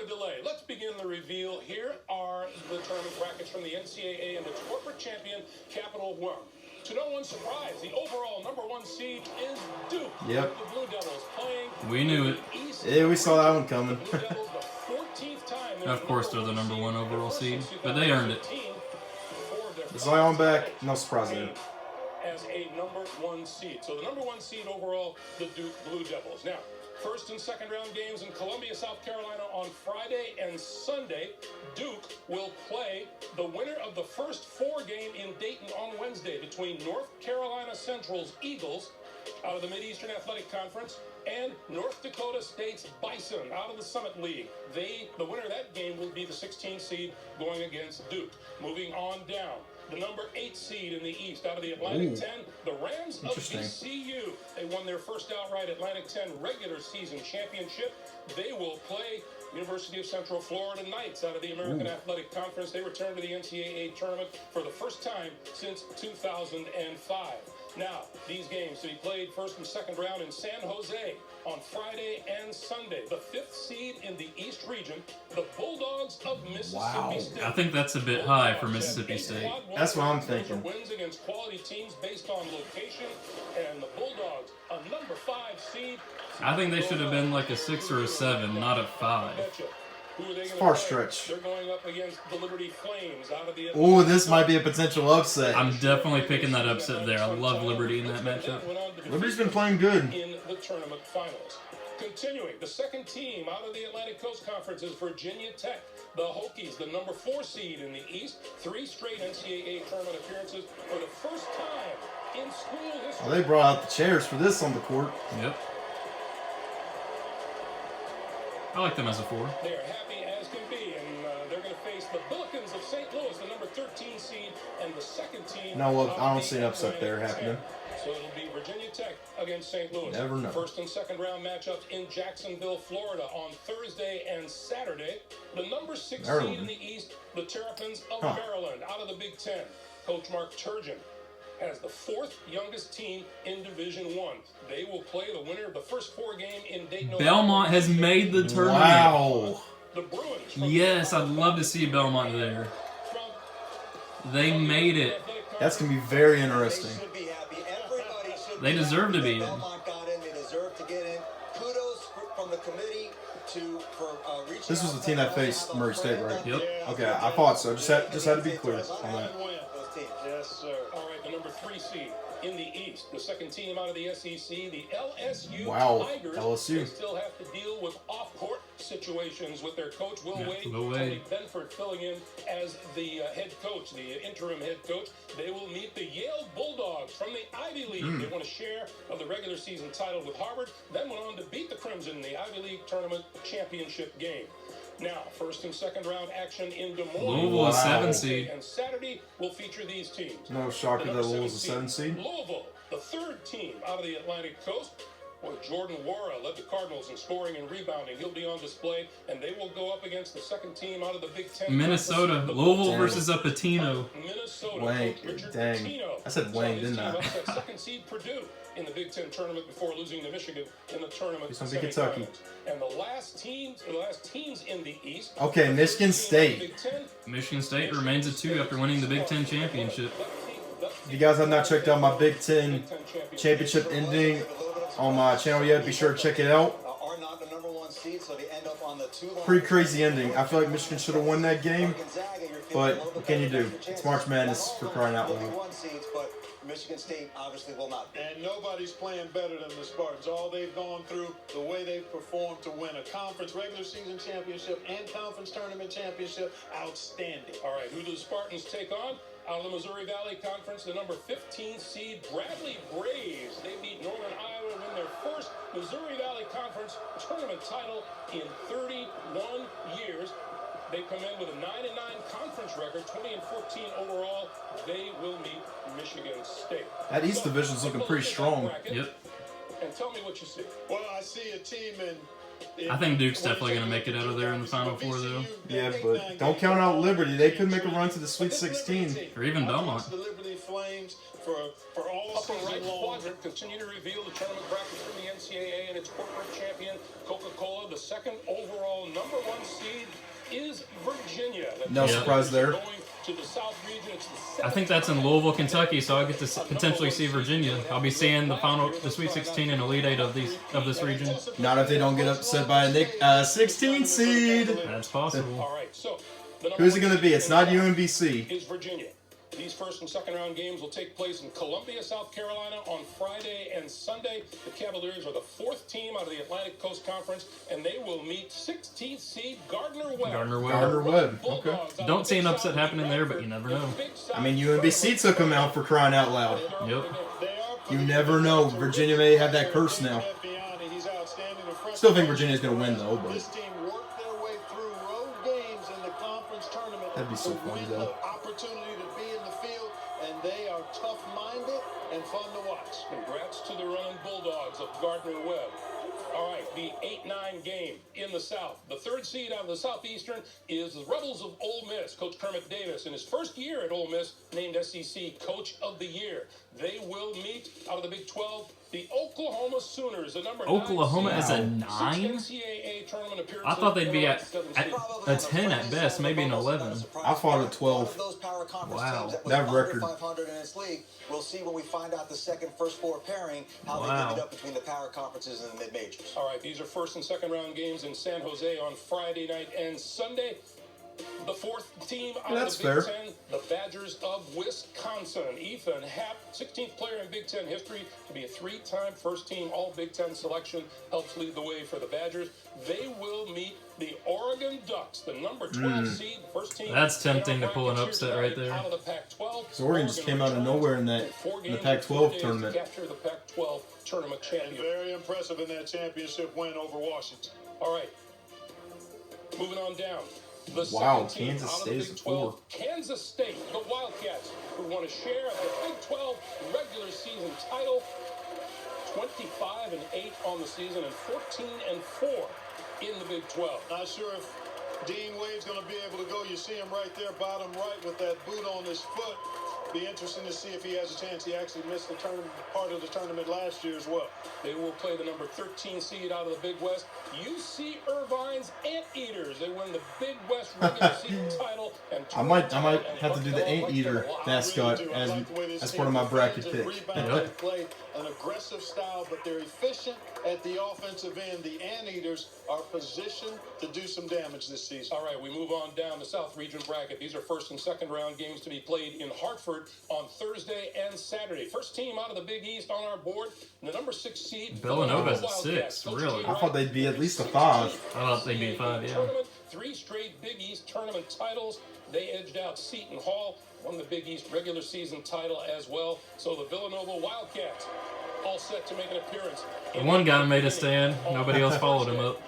delay, let's begin the reveal. Here are the tournament brackets from the NCAA and its corporate champion, Capital One. To no one's surprise, the overall #1 seed is Duke. Yep. The Blue Devils playing. We knew it. Yeah, we saw that one coming. Of course, they're the #1 overall seed, but they earned it. Zion back, no surprise there. As a #1 seed. So the #1 seed overall, the Duke Blue Devils. Now, first and second round games in Columbia, South Carolina on Friday and Sunday. Duke will play the winner of the first 4 game in Dayton on Wednesday between North Carolina Central's Eagles out of the Mid-Eastern Athletic Conference and North Dakota State's Bison out of the Summit League. The winner of that game will be the 16th seed going against Duke. Moving on down. The #8 seed in the East out of the Atlantic 10, the Rams of VCU. They won their first outright Atlantic 10 regular season championship. They will play University of Central Florida Knights out of the American Athletic Conference. They return to the NCAA tournament for the first time since 2005. Now, these games to be played first and second round in San Jose on Friday and Sunday. The 5th seed in the East region, the Bulldogs of Mississippi State. I think that's a bit high for Mississippi State. That's what I'm thinking. Wins against quality teams based on location, and the Bulldogs, a #5 seed. I think they should have been like a 6 or a 7, not a 5. It's a far stretch. They're going up against the Liberty Flames out of the. Oh, this might be a potential upset. I'm definitely picking that upset there. I love Liberty in that matchup. Liberty's been playing good. In the tournament finals. Continuing, the second team out of the Atlantic Coast Conference is Virginia Tech. The Hokies, the #4 seed in the East, 3 straight NCAA tournament appearances for the first time in school history. Oh, they brought out the chairs for this on the court. Yep. I like them as a 4. They're happy as can be, and they're going to face the Billikens of St. Louis, the #13 seed, and the second team. No, look, I don't see an upset there happening. So it'll be Virginia Tech against St. Louis. Never know. First and second round matchups in Jacksonville, Florida on Thursday and Saturday. The #6 seed in the East, the Terrapins of Maryland out of the Big Ten. Coach Mark Turgeon has the 4th youngest team in Division I. They will play the winner of the first 4 game in Dayton. Belmont has made the tournament. Wow. The Bruins. Yes, I'd love to see Belmont there. They made it. That's going to be very interesting. They deserve to be in. Belmont got in. They deserve to get in. Kudos from the committee for reaching. This was the team that faced Murray State, right? Yep. Okay, I thought so. Just had to be clear on that. Yes, sir. All right, the #3 seed in the East, the second team out of the SEC, the LSU Tigers. LSU. They still have to deal with off-court situations with their coach, Will Wade. Will Wade. Tony Benford filling in as the head coach, the interim head coach. They will meet the Yale Bulldogs from the Ivy League. They won a share of the regular season title with Harvard, then went on to beat the Crimson in the Ivy League tournament championship game. Now, first and second round action in Des Moines. Louisville, a 7 seed. And Saturday will feature these teams. No shocker that Louisville's a 7 seed. Louisville, the 3rd team out of the Atlantic Coast. Well, Jordan Wara led the Cardinals in scoring and rebounding. He'll be on display, and they will go up against the second team out of the Big Ten. Minnesota, Louisville versus a Patino. Minnesota. Wang, Richard dang. Pitino. I said Wang, didn't I? Second seed Purdue in the Big Ten tournament before losing to Michigan in the tournament. It's gonna be Kentucky. And the last teams in the East. Okay, Michigan State. Michigan State remains a 2 after winning the Big Ten championship. If you guys have not checked out my Big Ten championship ending on my channel yet, be sure to check it out. Pretty crazy ending. I feel like Michigan should have won that game, but what can you do? It's March Madness for crying out loud. Michigan State obviously will not. And nobody's playing better than the Spartans. All they've gone through, the way they've performed to win a conference regular season championship and conference tournament championship, outstanding. All right, who do the Spartans take on? Out of the Missouri Valley Conference, the #15 seed Bradley Braves. They beat Northern Iowa to win their first Missouri Valley Conference tournament title in 31 years. They come in with a 9-9 conference record, 20-14 overall. They will meet Michigan State. That East Division's looking pretty strong. Yep. And tell me what you see. Well, I see a team in. I think Duke's definitely going to make it out of there in the Final Four, though. Yeah, but don't count out Liberty. They could make a run to the Sweet 16. Or even Belmont. The Liberty Flames for all Upper right season long. quadrant continue to reveal the tournament brackets from the NCAA and its corporate champion, Coca-Cola. The second overall #1 seed is Virginia. No surprise there. Going to the South region. It's the I think that's in Louisville, Kentucky, so I'll get to potentially see Virginia. I'll be seeing the Sweet 16 and Elite 8 of this region. Not if they don't get upset by a 16 seed. That's possible. All right, so the Who's it #1 going to be? It's not UMBC. is Virginia. These first and second round games will take place in Columbia, South Carolina on Friday and Sunday. The Cavaliers are the 4th team out of the Atlantic Coast Conference, and they will meet 16th seed Gardner-Webb. Gardner-Webb. Okay. Don't see an upset happening there, but you never know. I mean, UMBC took them out for crying out loud. Yep. You never know. Virginia may have that curse now. Still think Virginia's going to win, though. But This team worked their way through road games in the conference tournament. That'd be so to funny, win though. the opportunity to be in the field, and they are tough-minded and fun to watch. Congrats to the running Bulldogs of Gardner-Webb. All right, the 8-9 game in the South. The 3rd seed out of the Southeastern is the Rebels of Ole Miss. Coach Kermit Davis, in his first year at Ole Miss, named SEC Coach of the Year. They will meet out of the Big 12 the Oklahoma Sooners, the number 9 Oklahoma seed. is a 6 9? NCAA tournament appearances. I thought they'd be at Probably a 10 at best, maybe an 11. I thought at 12. Those power conference Wow. teams that was That under record. 500 in its league. We'll see when we find out the second first 4 pairing how they Wow. divvy up between the power conferences and the mid-majors. All right, these are first and second round games in San Jose on Friday night and Sunday. The 4th team out That's of the Big fair. Ten, the Badgers of Wisconsin. Ethan Happ, 16th player in Big Ten history to be a 3-time first-team All-Big Ten selection, helps lead the way for the Badgers. They will meet the Oregon Ducks, the number 12 seed, first team. That's tempting in our to pull an brackets here upset right tonight there. Out of the Pac-12. So Oregon just came out of nowhere in the Pac-12 tournament. To capture the Pac-12 tournament And champion. very impressive in that championship win over Washington. All right. Moving on down. The Wow, second team Kansas out of the State is Big a 12, 4. Kansas State, the Wildcats, who won a share of the Big 12 regular season title. 25-8 on the season and 14-4 in the Big 12. Not sure if Dean Wade's going to be able to go. You see him right there, bottom right, with that boot on his foot. Be interesting to see if he has a chance. He actually missed the part of the tournament last year as well. They will play the number 13 seed out of the Big West, UC Irvine's Anteaters. They win the Big West regular season title. And I might have to do the Anteater mascot as part of my bracket pick. Rebound, play an aggressive style, but they're efficient at the offensive end. The Anteaters are positioned to do some damage this season. All right, we move on down the South Region bracket. These are first and second round games to be played in Hartford on Thursday and Saturday. First team out of the Big East on our board, the number 6 seed. Villanova's a Wildcats. 6, really. I thought they'd be at least a 5. I thought they'd be 5, yeah. Tournament, 3 straight Big East tournament titles. They edged out Seton Hall, won the Big East regular season title as well. So the Villanova Wildcats all set to make an appearance. One guy made a stand. Nobody else followed him up.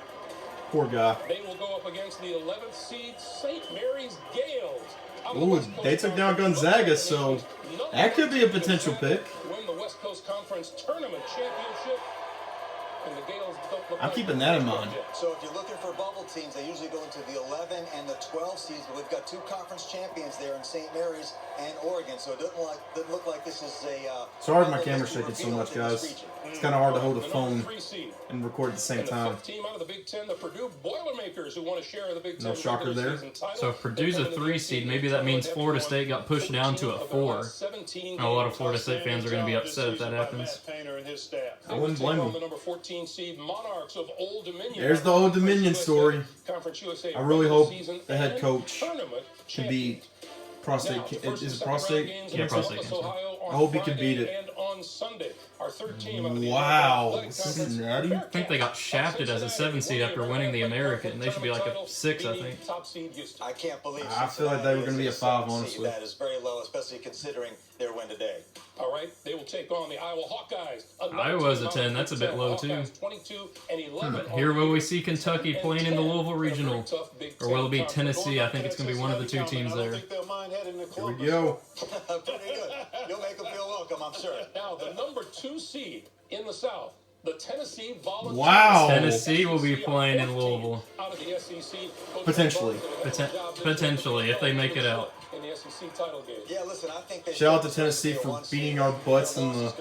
Poor guy. They will go up against the 11th seed St. Mary's Gales. Ooh, they took down Gonzaga, so that could be a potential pick. Win the West Coast Conference Tournament Championship. And the Gales don't look I'm like keeping that in mind. So if you're looking for bubble teams, they usually go into the 11 and the 12 seeds, but we've got 2 conference champions there in St. Mary's and Oregon, so it doesn't look like this is a... Sorry my camera's shaking so much, guys. It's kind of hard to hold a The phone number 3 seed. and record at the same And the time. 5th team out of the Big Ten, the Purdue Boilermakers, who won a share of the Big Ten No shocker regular there. season title. So if Purdue's a 3 seed, maybe that means Florida State got pushed down to a 4. A lot of Florida State fans are going to be upset if that happens. I wouldn't blame them. them. The number 14 seed Monarchs of Old Dominion. There's the Old Dominion story. Conference USA I really regular hope season the head and coach tournament can beat Prostate. Now, the first Is and it second round Prostate? games Yeah, in Prostate Columbus, cancer. Ohio on I hope he can Friday beat it. And on Sunday, our third team out of the Wow, Athletic Conference, Cincinnati? I think they got shafted as a 7 seed after winning the American. They should be like a 6, I think. Top seed Houston. I can't believe I feel like they were going to be a 5, honestly. That is very low, especially considering their win today. All right, they will take on the Iowa Hawkeyes. Another Iowa's team a out 10, of the that's a Big bit Ten. low, too. Hawkeyes 22 and 11 on Here the will we year. see Kentucky playing in the Louisville Regional? Or will it be Tennessee? I think it's going to be one of the 2 teams there. Here we go. Pretty good. You'll make them feel welcome, I'm sure. Now, the number 2 seed in the South, the Tennessee Volunteers. Wow. Tennessee will be playing in Louisville. Out of the SEC. Potentially. Potentially, if they make it out. In the the SEC title game. Yeah, listen, I think Shout out to Tennessee for beating our butts in the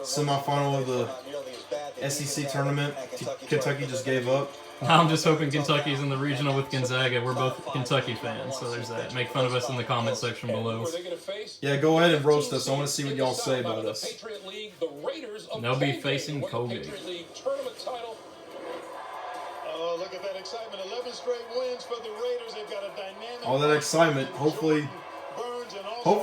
semifinal of the SEC tournament. Kentucky just gave up. I'm just hoping Kentucky's in the regional with Gonzaga. We're both Kentucky fans, so there's that. Make fun of us in the comment section below. Yeah, go ahead and roast us. I want to see what y'all say about us. They'll be facing Colgate. Oh, look at that excitement. 11 straight wins for the Raiders. They've got a dynamic... All that excitement. Hopefully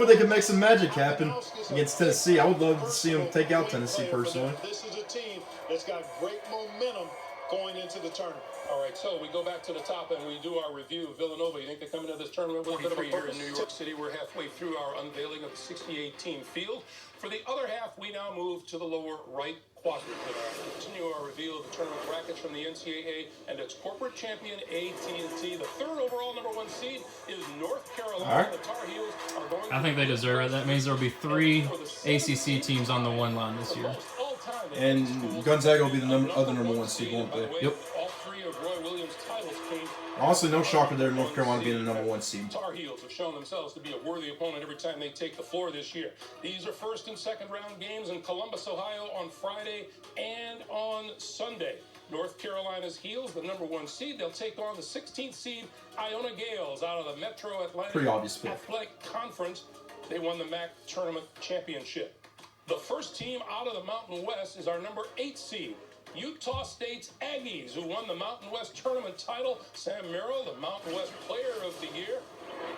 they can make some magic happen against Tennessee. I would love to see them take out Tennessee personally. This is a team that's got great momentum going into the tournament. All right, so we go back to the top and we do our review of Villanova. You think they come into this tournament with a bit of a here in New York City? We're halfway through our unveiling of the 68-team field. For the other half, we now move to the lower right quadrant. Continue our reveal of the tournament brackets from the NCAA and its corporate champion AT&T. The third overall #1 seed is North Carolina. The Tar Heels are going. I think they deserve it. That means there'll be 3 ACC teams on the one line this year. And Gonzaga will be the other #1 seed, won't they? Yep. All 3 of Roy Williams' titles came. Honestly, no shocker there. North Carolina being the #1 seed. Tar Heels have shown themselves to be a worthy opponent every time they take the floor this year. These are first and second round games in Columbus, Ohio on Friday and on Sunday. North Carolina's Heels, the #1 seed, they'll take on the 16th seed Iona Gales out of the Metro Pretty obvious pick. Athletic Conference. They won the MAC Tournament Championship. The first team out of the Mountain West is our #8 seed, Utah State's Aggies, who won the Mountain West Tournament title. Sam Merrill, the Mountain West Player of the Year.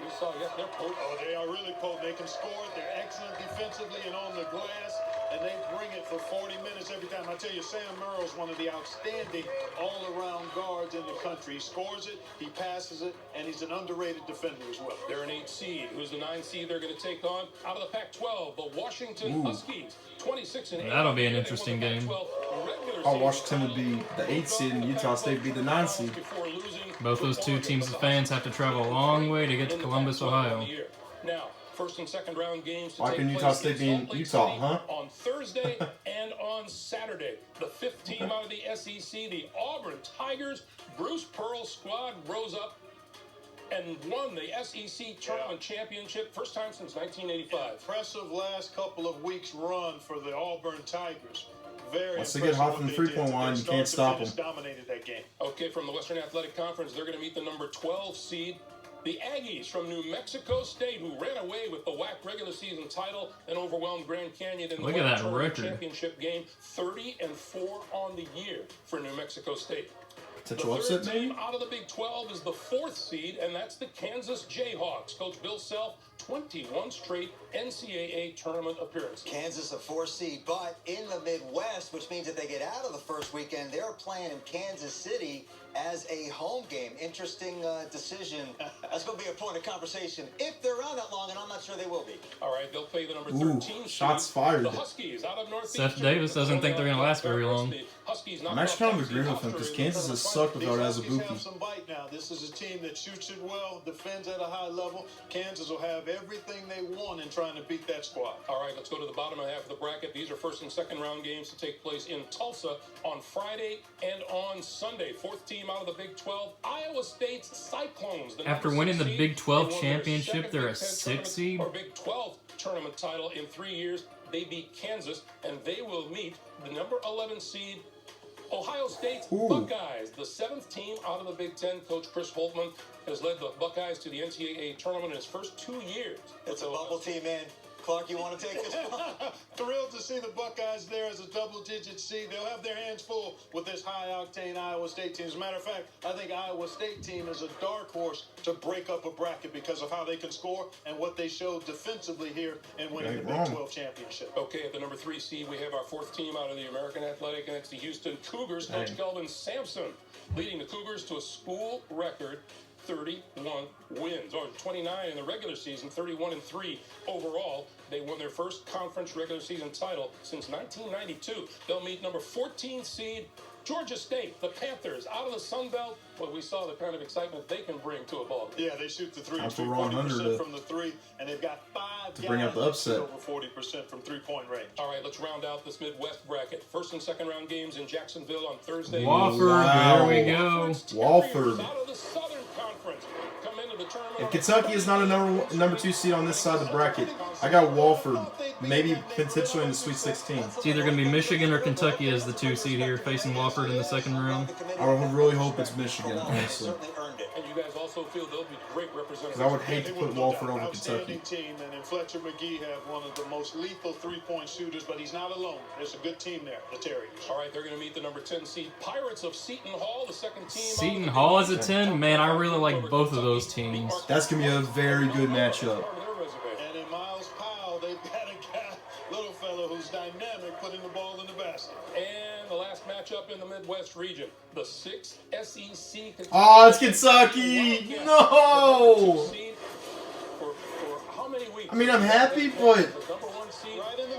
We saw, they're potent. Oh, they are really potent. They can score. They're excellent defensively and on the glass, and they bring it for 40 minutes every time. I tell you, Sam Merrill's one of the outstanding all-around guards in the country. He scores it, he passes it, and he's an underrated defender as well. They're an 8 seed. Who's the 9 seed they're going to take on? Out of the Pac-12, the Washington Huskies. 26-8. That'll be an interesting game. Washington would be the 8th seed and Utah State would be the 9th seed. Both those two teams of fans have to travel a long way to get to Columbus, Ohio. Now, first and second round games to Why can Utah State be in Utah, huh? On Thursday and on Saturday. The 5th team out of the SEC, the Auburn Tigers. Bruce Pearl's squad rose up and won the SEC Tournament Championship, first time since 1985. Impressive last couple of weeks run for the Auburn Tigers. Once they get hot from the three-point line, you can't stop them. Dominated that game. Okay, from the Western Athletic Conference, they're going to meet the #12 seed, the Aggies from New Mexico State, who ran away with the WAC regular season title and overwhelmed Grand Canyon in the WAC championship game. 30-4 on the year for New Mexico State. The third team out of the Big 12 is the 4th seed, and that's the Kansas Jayhawks. Coach Bill Self, 21 straight NCAA tournament appearances. Kansas a 4 seed, but in the Midwest, which means that they get out of the first weekend, they're playing in Kansas City as a home game. Interesting decision. That's going to be a point of conversation if they're around that long, and I'm not sure they will be. All right, they'll play the #13 shots fired. The Huskies out of Northeast. Seth Davis doesn't think they're going to last very long. I'm actually kind of agreeing with him because Kansas has sucked without Azubuike. Have some bite now. This is a team that shoots it well, defends at a high level. Kansas will have everything they want in trying to beat that squad. All right, let's go to the bottom half of the bracket. These are first and second round games to take place in Tulsa on Friday and on Sunday. 4th team out of the Big 12, Iowa State's Cyclones. After winning the Big 12 championship, they're a 6 seed. Or Big 12 tournament title in 3 years. They beat Kansas, and they will meet the #11 seed Ohio State's Buckeyes, the 7th team out of the Big 10. Coach Chris Holtmann has led the Buckeyes to the NCAA tournament in his first 2 years. It's a bubble team, man. Clark, you want to take this one? Thrilled to see the Buckeyes there as a double-digit seed. They'll have their hands full with this high-octane Iowa State team. As a matter of fact, I think Iowa State team is a dark horse to break up a bracket because of how they can score and what they showed defensively here in winning the Big 12 championship. Okay, at the #3 seed, we have our 4th team out of the American Athletic, and it's the Houston Cougars. Coach Kelvin Sampson leading the Cougars to a school record 31 wins, or 29 in the regular season, 31-3 overall. They won their first conference regular season title since 1992. They'll meet #14 seed Georgia State, the Panthers, out of the Sun Belt. Well, we saw the kind of excitement they can bring to a ball game. Yeah, they shoot the 3, Time for 40% from the 3, and they've got 5 to bring out the upset. Over 40% from 3-point range. All right, let's round out this Midwest bracket. First and second round games in Jacksonville on Thursday. Wofford, there we go. Wofford. Out of the Southern Conference come into the tournament If Kentucky is not a number 2 seed on this side of the bracket, I got Wofford maybe potentially in the Sweet 16. It's either going to be Michigan or Kentucky as the 2 seed here, facing Wofford in the second round. I would really hope it's Michigan, honestly. And you guys also feel they'll be great representatives. Because I would hate to put Wofford over Kentucky. Team, and in Fletcher McGee have one of the most lethal three-point shooters, but he's not alone. There's a good team there, the Terriers. All right, they're going to meet the number 10 seed Pirates of Seton Hall, the second team. Seton Hall as a 10? Man, I really like both of those teams. That's going to be a very good matchup. And in Miles Powell, they've got a guy, little fellow who's dynamic, putting the ball in the basket. And the last matchup in the Midwest region, the 6th SEC. Oh, it's Kentucky! No! For how many weeks? I mean, I'm happy, but...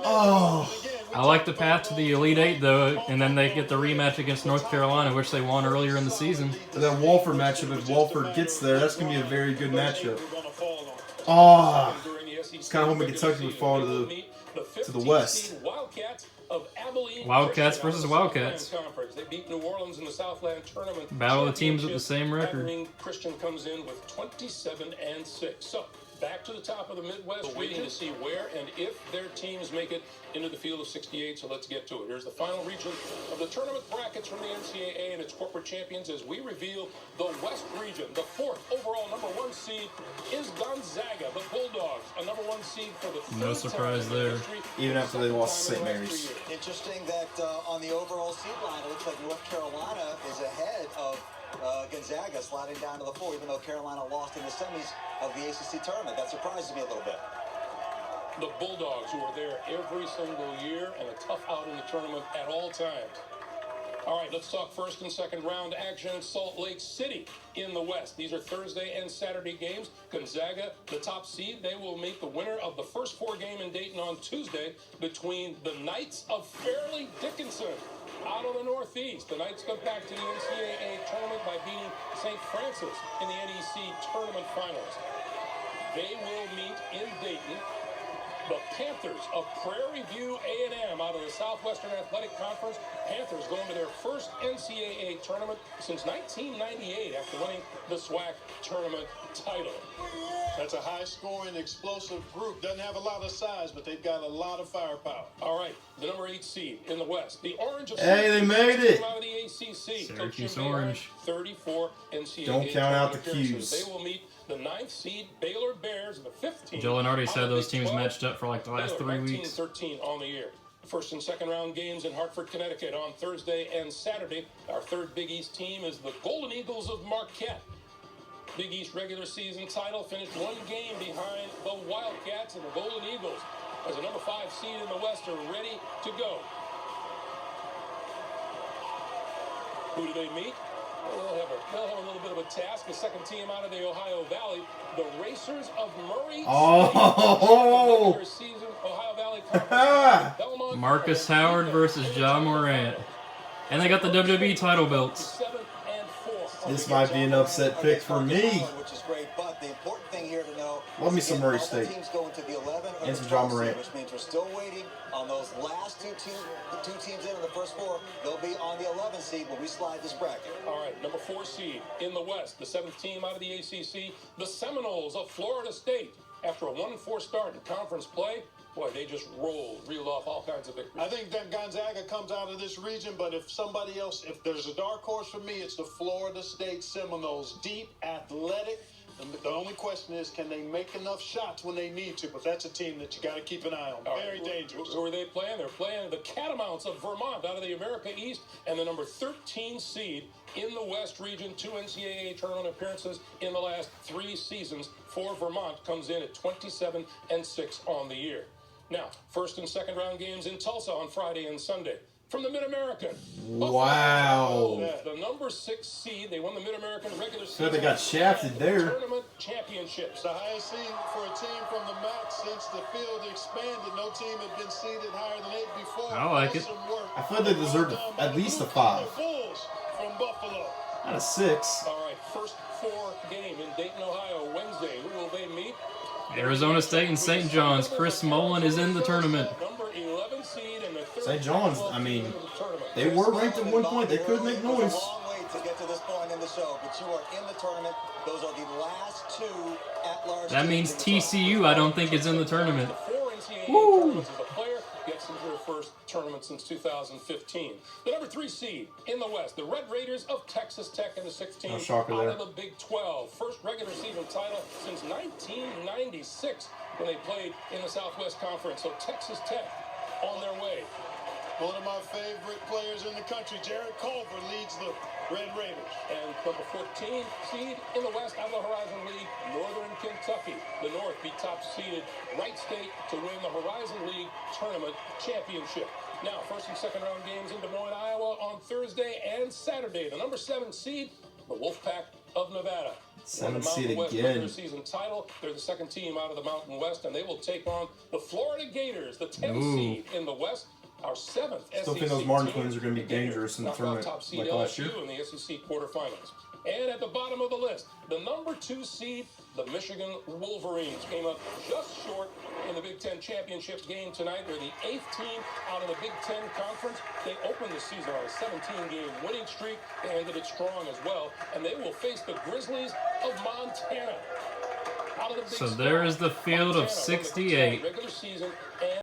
Oh. I like the path to the Elite Eight, though, and then they get the rematch against North Carolina, which they won earlier in the season. That Wofford matchup, if Wofford gets there, that's going to be a very good matchup. Oh, it's kind of hoping Kentucky would fall to the West. Wildcats versus Wildcats. They beat New Orleans in the Southland tournament. Battle of the teams with the same record. Christian comes in with 27-6. So back to the top of the Midwest, waiting to see where and if their teams make it into the field of 68. So let's get to it. Here's the final region of the tournament brackets from the NCAA and its corporate champions as we reveal the West region. The 4th overall number 1 seed is Gonzaga, the Bulldogs, a number 1 seed for the no surprise there. Even after they lost to St. Mary's. Interesting that on the overall seed line, it looks like North Carolina is ahead of Gonzaga, sliding down to the 4, even though Carolina lost in the semis of the ACC tournament. That surprises me a little bit. The Bulldogs, who are there every single year and a tough out in the tournament at all times. All right, let's talk first and second round action in Salt Lake City in the West. These are Thursday and Saturday games. Gonzaga, the top seed, they will meet the winner of the first 4 game in Dayton on Tuesday between the Knights of Fairleigh Dickinson out of the Northeast. The Knights come back to the NCAA tournament by beating St. Francis in the NEC tournament finals. They will meet in Dayton the Panthers of Prairie View A&M out of the Southwestern Athletic Conference. Panthers going to their first NCAA tournament since 1998 after winning the SWAC tournament title. That's a high-scoring, explosive group. Doesn't have a lot of size, but they've got a lot of firepower. All right, the number 8 seed in the West, the Orange of Hey, they made it. Out of the ACC. Syracuse Orange. 34 NCAA. Don't count out the appearances. Qs. They will meet the 9th seed Baylor Bears and the 15th. Joe Lenardi said those teams matched up for like the last 3 weeks. 13 on the year. First and second round games in Hartford, Connecticut on Thursday and Saturday. Our third Big East team is the Golden Eagles of Marquette. Big East regular season title finished 1 game behind the Wildcats, and the Golden Eagles, as a number 5 seed in the West, are ready to go. Who do they meet? Well, they'll have a little bit of a task. The second team out of the Ohio Valley, the Racers of Murray. Oh! State. Season, Ohio Valley Conference. Marcus Howard versus Ja Morant. And they got the WWE title belts. 7 and 4. This might be an upset pick for me. Which is great, but the important thing here to know. Love me some Murray State. Teams going to the 11 and some Ja Morant. Which means we're still waiting on those last two teams in the first 4. They'll be on the 11 seed when we slide this bracket. All right, number 4 seed in the West, the 7th team out of the ACC, the Seminoles of Florida State. After a 1-4 start in conference play, boy, they just reeled off all kinds of victories. I think that Gonzaga comes out of this region, but if there's a dark horse for me, it's the Florida State Seminoles. Deep, athletic. And the only question is, can they make enough shots when they need to? But that's a team that you got to keep an eye on. Very dangerous. Who are they playing? They're playing the Catamounts of Vermont out of the America East, and the number 13 seed in the West region. 2 NCAA tournament appearances in the last 3 seasons for Vermont, comes in at 27-6 on the year. Now, first and second round games in Tulsa on Friday and Sunday. From the Mid-American. Wow. The number 6 seed. They won the Mid-American regular season. So they got shafted there. Tournament championships. The highest seed for a team from the MAC since the field expanded. No team had been seeded higher than 8 before. I like it. I feel like they deserved at least a 5. The Bulls from Buffalo. Not a 6. All right, first 4 game in Dayton, Ohio, Wednesday. Who will they meet? Arizona State and St. John's. Chris Mullen is in the tournament. Number 11 seed and the third St. John's, I mean, they were ranked at one point. They could make noise. It's a long way to get to this point in the show, but LSU are in the tournament. Those are the last two at-large. That means TCU, I don't think, is in the tournament. Four NCAA Woo! tournaments as a player, gets into their first tournament since 2015. The number 3 seed in the West, the Red Raiders of Texas Tech in the 16th No shocker out there. of the Big 12. First regular season title since 1996 when they played in the Southwest Conference. So Texas Tech on their way. One of my favorite players in the country, Jared Culver, leads the Red Raiders. And number 14 seed in the West out of the Horizon League, Northern Kentucky. The North beat top-seeded Wright State to win the Horizon League Tournament Championship. Now, first and second round games in Des Moines, Iowa on Thursday and Saturday. The number 7 seed, the Wolfpack of Nevada. 7 Won the seed Mountain West again. regular season title. They're the second team out of the Mountain West, and they will take on the Florida Gators, the 10th seed in the West. Our 7th Still think SEC those Martin team. twins are going to be dangerous in the Knocked out tournament top seed like last year. LSU in the SEC quarterfinals. And at the bottom of the list, the number 2 seed, the Michigan Wolverines, came up just short in the Big Ten championship game tonight. They're the 8th team out of the Big Ten Conference. They opened the season on a 17-game winning streak. They ended it strong as well. And they will face the Grizzlies of Montana. Out of the Big So there Sky, is the field of Montana won the Big 68. Ten regular season and